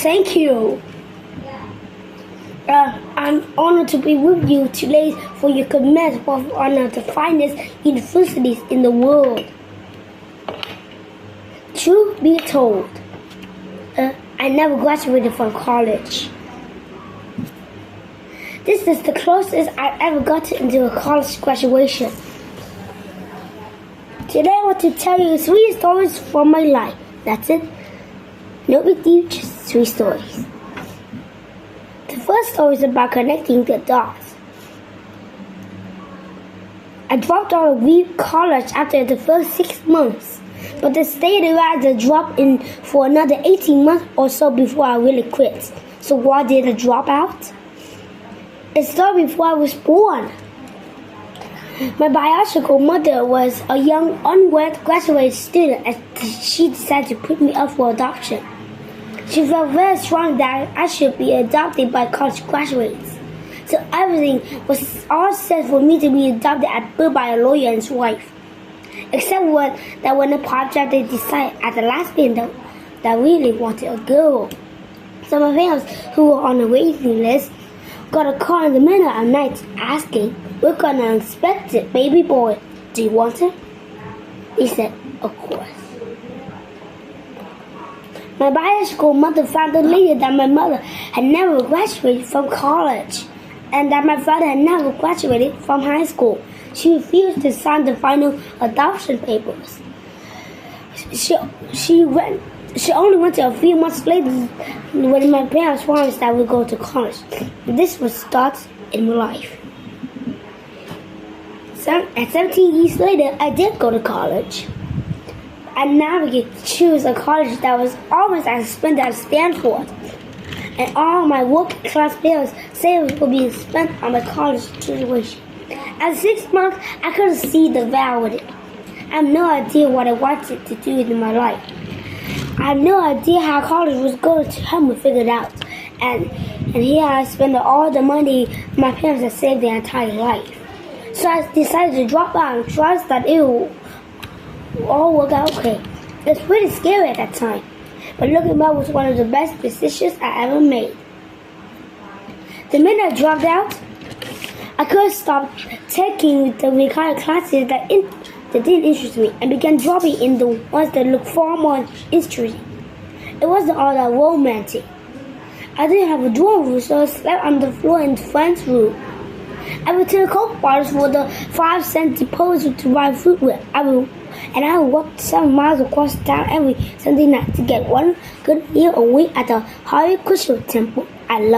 Thank you. I'm honored to be with you today for your commencement of one of the finest universities in the world. Truth be told, I never graduated from college. This is the closest I've ever gotten to a college graduation. Today I want to tell you 3 stories from my life. That's it. No big deal, just 3 stories. The first story is about connecting the dots. I dropped out of college after the first 6 months, but I stayed around to drop in for another 18 months or so before I really quit. So why did I drop out? It started before I was born. My biological mother was a young, unwed graduate student and she decided to put me up for adoption. She felt very strong that I should be adopted by college graduates. So everything was all set for me to be adopted at birth by a lawyer and his wife. Except that when the popped out, they decided at the last minute that I really wanted a girl. So my parents, who were on the waiting list, got a call in the middle of the night asking, "We're gonna expect it, baby boy. Do you want it?" He said, "Of course." My biological mother found out later that my mother had never graduated from college and that my father had never graduated from high school. She refused to sign the final adoption papers. She only went to a few months later when my parents promised that we'd go to college. This was the start in my life. At 17 years later, I did go to college. I navigated to choose a college that was almost as expensive as Stanford. And all my working class parents savings were being spent on my college tuition. At 6 months, I couldn't see the value of it. I had no idea what I wanted to do in my life. I had no idea how college was going to help me figure it out. And here I spent all the money my parents had saved their entire life. So I decided to drop out and trust that it would all work out okay. It was pretty scary at that time. But looking back, it was one of the best decisions I ever made. The minute I dropped out, I couldn't stop taking the required classes that didn't interest me and began dropping in the ones that looked far more interesting. It wasn't all that romantic. I didn't have a dorm room, so I slept on the floor in the friend's room. I would take Coke bottles for the 5-cent deposit to buy fruit with. I would walk 7 miles across town every Sunday night to get one good meal a week at the Hare Krishna temple. I loved